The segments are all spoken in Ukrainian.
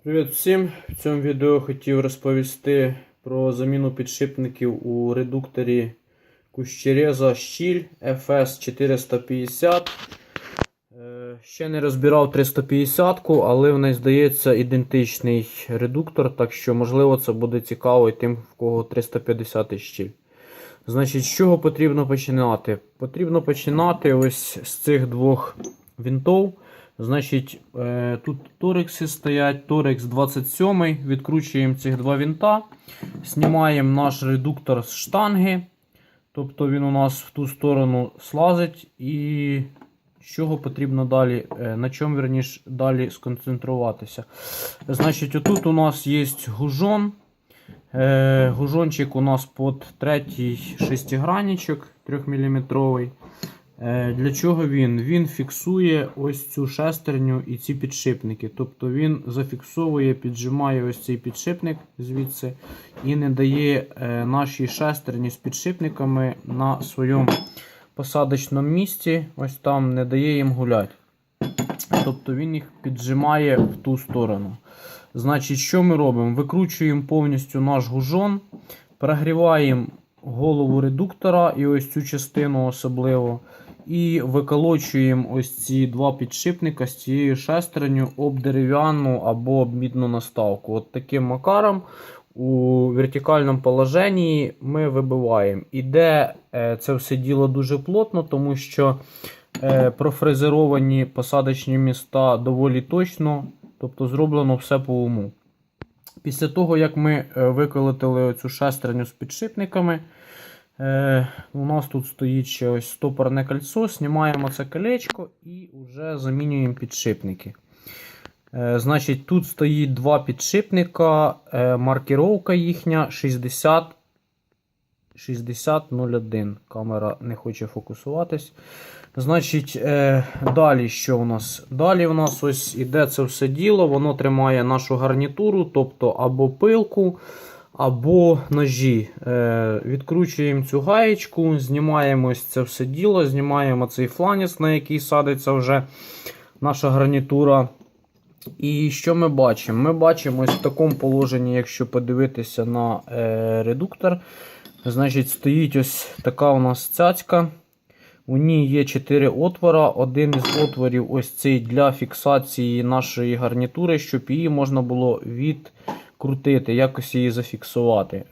Привіт всім! В цьому відео хотів розповісти про заміну підшипників у редукторі Кущереза Щіль FS450. Ще не розбирав 350-ку, але в неї, здається, ідентичний редуктор, так що, можливо, це буде цікаво і тим, в кого 350 щіль. Значить, з чого потрібно починати? Потрібно починати ось з цих двох винтов. Значить, тут торекси стоять, торекс 27, відкручуємо цих два винта, знімаємо наш редуктор з штанги, тобто він у нас в ту сторону слазить, і з чого потрібно далі, на чому, верніше, далі сконцентруватися. Значить, отут у нас є гужон, гужончик у нас під третій шестигранничок 3-мм. Для чого він? Він фіксує ось цю шестерню і ці підшипники. Тобто він зафіксовує, піджимає ось цей підшипник звідси і не дає нашій шестерні з підшипниками на своєму посадочному місці, ось там, не дає їм гуляти. Тобто він їх піджимає в ту сторону. Значить, що ми робимо? Викручуємо повністю наш гужон, прогріваємо голову редуктора і ось цю частину особливо. І виколочуємо ось ці два підшипника з цією шестерню об дерев'яну або об мідну наставку. От таким макаром у вертикальному положенні ми вибиваємо. Іде це все діло дуже плотно, тому що профрезеровані посадочні міста доволі точно, тобто зроблено все по уму. Після того, як ми виколотили оцю шестерню з підшипниками, у нас тут стоїть ще ось стопорне кольцо, знімаємо це колечко і вже замінюємо підшипники. Значить, тут стоїть два підшипника, маркировка їхня 6001. Камера не хоче фокусуватись. Значить, далі що у нас? Далі у нас ось іде це все діло, воно тримає нашу гарнітуру, тобто або пилку, або ножі. Відкручуємо цю гаєчку, знімаємо ось це все діло, знімаємо цей фланець, на який садиться вже наша гарнітура. І що ми бачимо? Ми бачимо ось в такому положенні, якщо подивитися на редуктор, значить стоїть ось така у нас цяцька. У ній є 4 отвора. Один із отворів ось цей для фіксації нашої гарнітури, щоб її можна було відкрутити, якось її зафіксувати.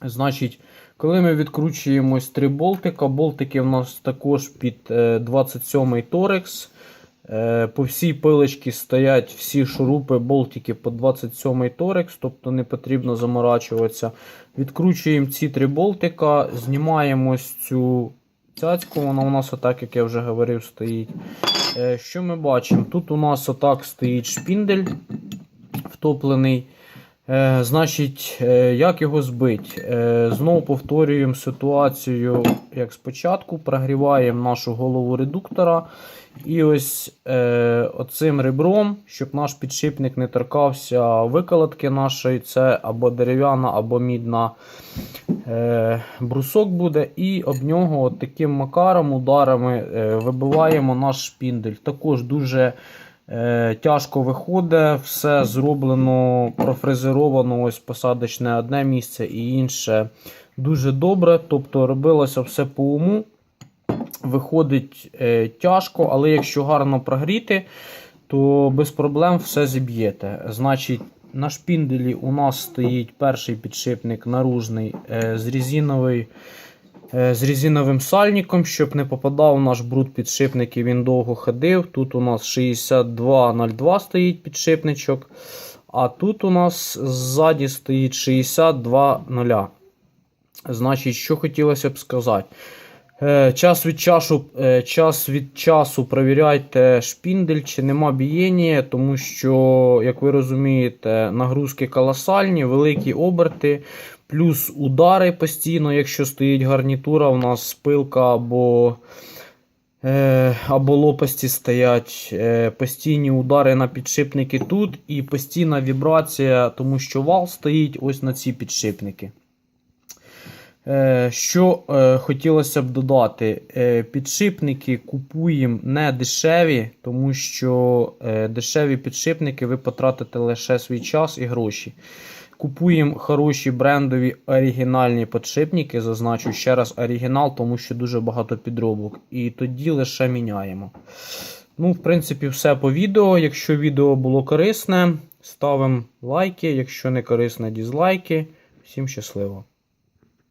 Значить, коли ми відкручуємо ось 3 болтика, болтики у нас також під 27-й торекс. По всій пилочці стоять всі шурупи, болтики по 27-й торекс, тобто не потрібно заморачуватися. Відкручуємо ці 3 болтика, знімаємо ось цю цяцьку, вона у нас отак, як я вже говорив, стоїть. Що ми бачимо? Тут у нас отак стоїть шпіндель втоплений. Значить, як його збити? Знову повторюємо ситуацію, як спочатку. Прогріваємо нашу голову редуктора. І ось оцим ребром, щоб наш підшипник не торкався виколотки нашої, це або дерев'яна, або мідна брусок буде. І об нього от таким макаром, ударами вибиваємо наш шпіндель. Також дуже тяжко виходить, все зроблено, профрезеровано, ось посадочне одне місце і інше дуже добре. Тобто робилося все по уму. Виходить тяжко, але якщо гарно прогріти, то без проблем все зіб'єте. Значить, на шпінделі у нас стоїть перший підшипник наружний з резиновим сальником, щоб не попадав наш бруд підшипники, він довго ходив. Тут у нас 6202 стоїть підшипничок, а тут у нас ззаді стоїть 6200. Значить, що хотілося б сказати. Час від часу перевіряйте шпіндель, чи нема бієння, тому що, як ви розумієте, нагрузки колосальні, великі оберти, плюс удари постійно, якщо стоїть гарнітура, у нас пилка або лопасті стоять, постійні удари на підшипники тут і постійна вібрація, тому що вал стоїть ось на ці підшипники. Що хотілося б додати, підшипники купуємо не дешеві, тому що дешеві підшипники ви потратите лише свій час і гроші. Купуємо хороші брендові оригінальні підшипники, зазначу ще раз оригінал, тому що дуже багато підробок. І тоді лише міняємо. Ну, в принципі, все по відео. Якщо відео було корисне, ставимо лайки, якщо не корисне, дізлайки. Всім щасливо!